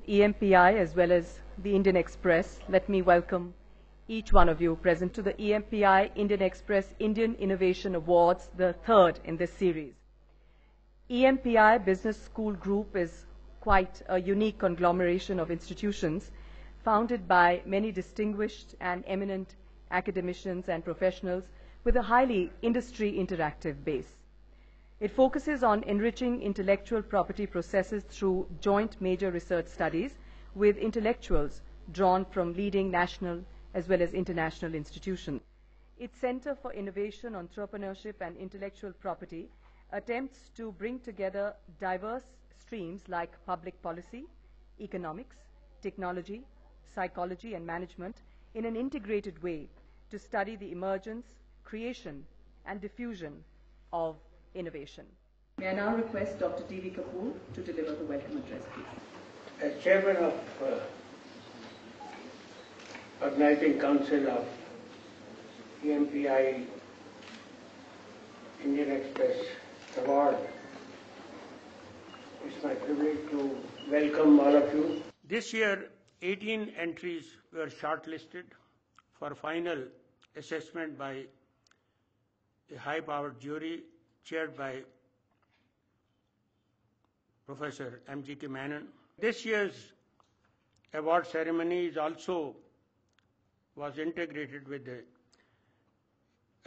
of EMPI as well as the Indian Express, let me welcome each one of you present to the EMPI Indian Express Indian Innovation Awards, the third in this series. EMPI Business School Group is quite a unique conglomeration of institutions founded by many distinguished and eminent academicians and professionals with a highly industry interactive base. It focuses on enriching intellectual property processes through joint major research studies with intellectuals drawn from leading national as well as international institutions. Its Center for Innovation, Entrepreneurship and Intellectual Property attempts to bring together diverse streams like public policy, economics, technology, psychology and management in an integrated way to study the emergence, creation and diffusion of innovation. May I now request Dr. D.V. Kapoor to deliver the welcome address, please. As Chairman of Organizing Council of EMPI Indian Express Award, it's my privilege to welcome all of you. This year, 18 entries were shortlisted for final assessment by a high-powered jury chaired by Professor M.G.K. Menon. This year's award ceremony is also was integrated with the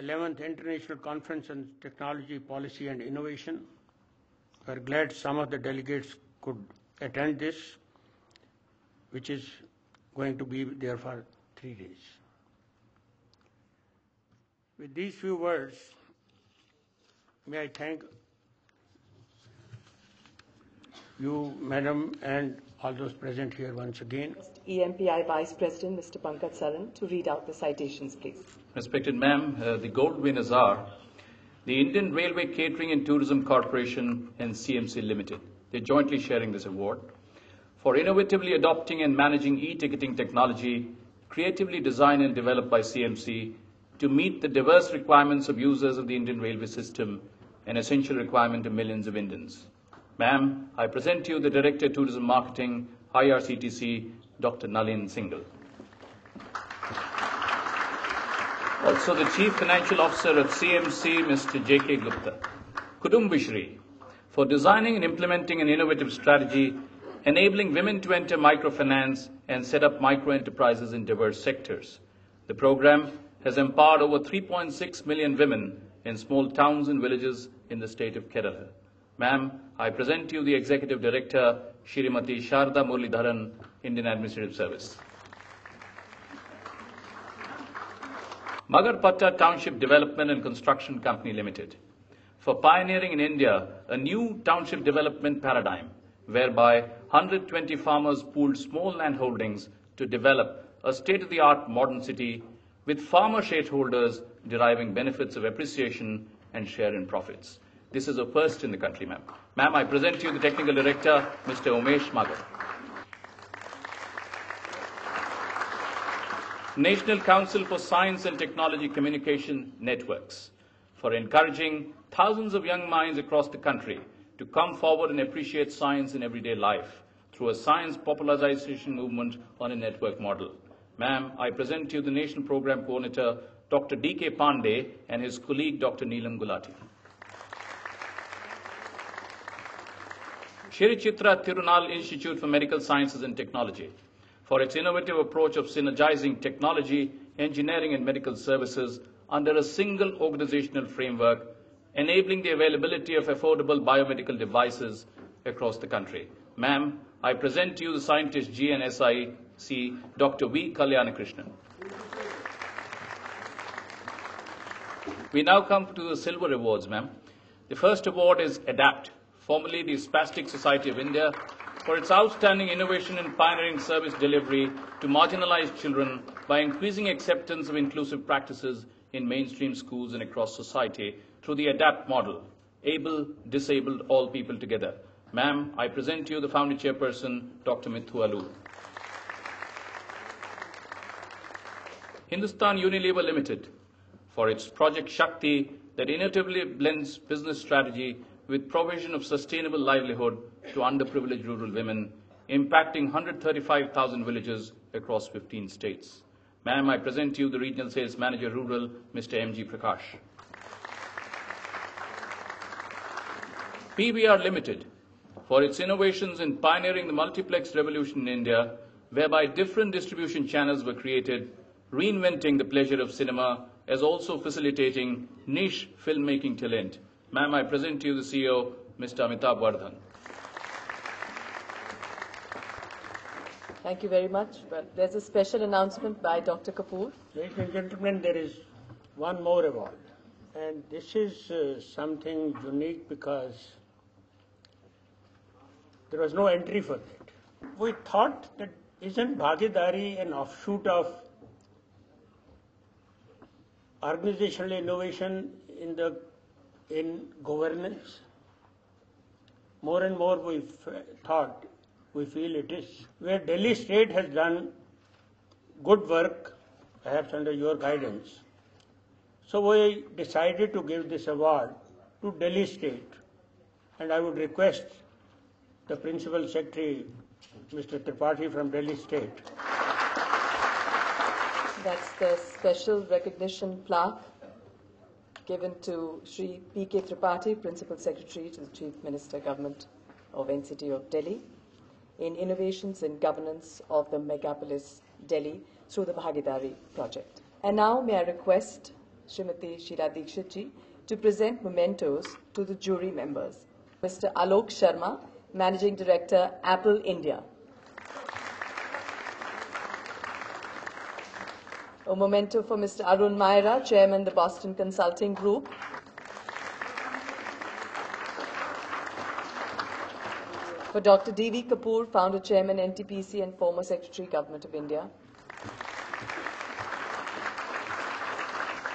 11th International Conference on Technology, Policy and Innovation. We are glad some of the delegates could attend this, which is going to be there for 3 days. With these few words, may I thank you, Madam, and all those present here once again. EMPI Vice President, Mr. Pankaj Saran, to read out the citations, please. Respected Ma'am, the gold winners are the Indian Railway Catering and Tourism Corporation and CMC Limited. They're jointly sharing this award for innovatively adopting and managing e-ticketing technology, creatively designed and developed by CMC to meet the diverse requirements of users of the Indian railway system, an essential requirement of millions of Indians. Ma'am, I present to you the Director of Tourism Marketing, IRCTC, Dr. Nalin Singhal. Also the Chief Financial Officer of CMC, Mr. J.K. Gupta. Kudumbishri, for designing and implementing an innovative strategy enabling women to enter microfinance and set up micro-enterprises in diverse sectors. The program has empowered over 3.6 million women in small towns and villages in the state of Kerala. Ma'am, I present to you the Executive Director, Shrimati Sharda Muralidharan, Indian Administrative Service. Magarpatta Township Development and Construction Company Limited, for pioneering in India a new township development paradigm whereby 120 farmers pooled small land holdings to develop a state-of-the-art modern city with farmer shareholders deriving benefits of appreciation and share in profits. This is a first in the country, ma'am. Ma'am, I present to you the Technical Director, Mr. Umesh Magar. National Council for Science and Technology Communication Networks, for encouraging thousands of young minds across the country to come forward and appreciate science in everyday life through a science popularization movement on a network model. Ma'am, I present to you the National Program Coordinator, Dr. D.K. Pandey, and his colleague, Dr. Neelam Gulati. Shri Chitra Tirunal Institute for Medical Sciences and Technology, for its innovative approach of synergizing technology, engineering and medical services under a single organizational framework, enabling the availability of affordable biomedical devices across the country. Ma'am, I present to you the scientist GNSIC, Dr. V. Kalyanakrishnan. We now come to the Silver Awards, ma'am. The first award is ADAPT, formerly the Spastic Society of India, for its outstanding innovation in pioneering service delivery to marginalized children by increasing acceptance of inclusive practices in mainstream schools and across society through the ADAPT model, able, disabled, all people together. Ma'am, I present to you the founder chairperson, Dr. Mithu Alu. Hindustan Unilever Limited, for its Project Shakti that innovatively blends business strategy with provision of sustainable livelihood to underprivileged rural women impacting 135,000 villages across 15 states. Ma'am, I present to you the Regional Sales Manager Rural, Mr. M.G. Prakash. PVR Limited, for its innovations in pioneering the multiplex revolution in India, whereby different distribution channels were created, reinventing the pleasure of cinema, as also facilitating niche filmmaking talent. Ma'am, I present to you the CEO, Mr. Amitabh Vardhan. Thank you very much. Well, there's a special announcement by Dr. Kapoor. Ladies and gentlemen, there is one more award. And this is something unique because there was no entry for that. We thought that isn't Bhagidari an offshoot of organizational innovation in governance? More and more we feel it is. Where Delhi State has done good work, perhaps under your guidance, so we decided to give this award to Delhi State. And I would request the Principal Secretary, Mr. Tripathi from Delhi State. That's the special recognition plaque given to Shri P.K. Tripathi, Principal Secretary to the Chief Minister Government of NCT of Delhi, in innovations in governance of the megapolis Delhi through the Bhagidari project. And now may I request Srimati Sheila Dikshit ji to present mementos to the jury members. Mr. Alok Sharma, Managing Director, Apple India. A memento for Mr. Arun Maira, Chairman, the Boston Consulting Group. For Dr. D.V. Kapoor, Founder, Chairman, NTPC and former Secretary, Government of India.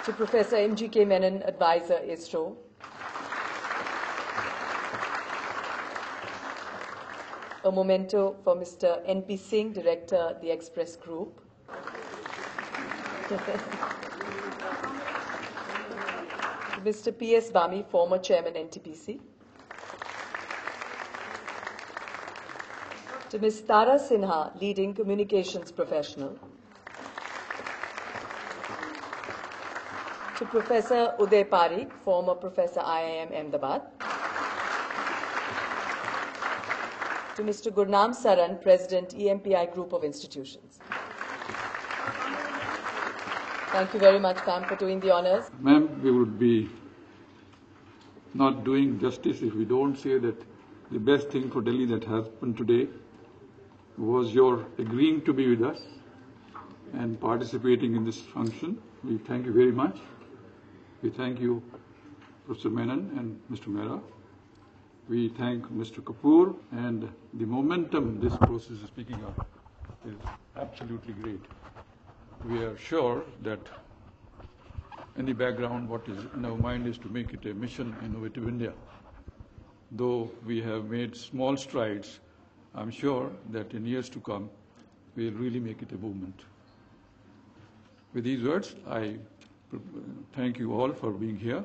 To Professor M.G.K. Menon, Advisor, ISRO. A memento for Mr. N.P. Singh, Director, the Express Group. Mr. P.S. Bami, former Chairman, NTPC. To Ms. Tara Sinha, leading communications professional. To Professor Uday Parikh, former Professor IIM Ahmedabad. To Mr. Gurnam Saran, President EMPI Group of Institutions. Thank you very much, ma'am, for doing the honors. Ma'am, we would be not doing justice if we don't say that the best thing for Delhi that happened today was your agreeing to be with us and participating in this function. We thank you very much. We thank you, Professor Menon and Mr. Mehra. We thank Mr. Kapoor, and the momentum this process is picking up is absolutely great. We are sure that in the background what is in our mind is to make it a mission innovative India. Though we have made small strides, I'm sure that in years to come we'll really make it a movement. With these words, I thank you all for being here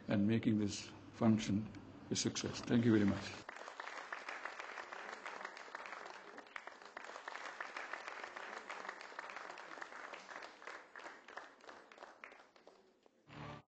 and making this function a success. Thank you very much.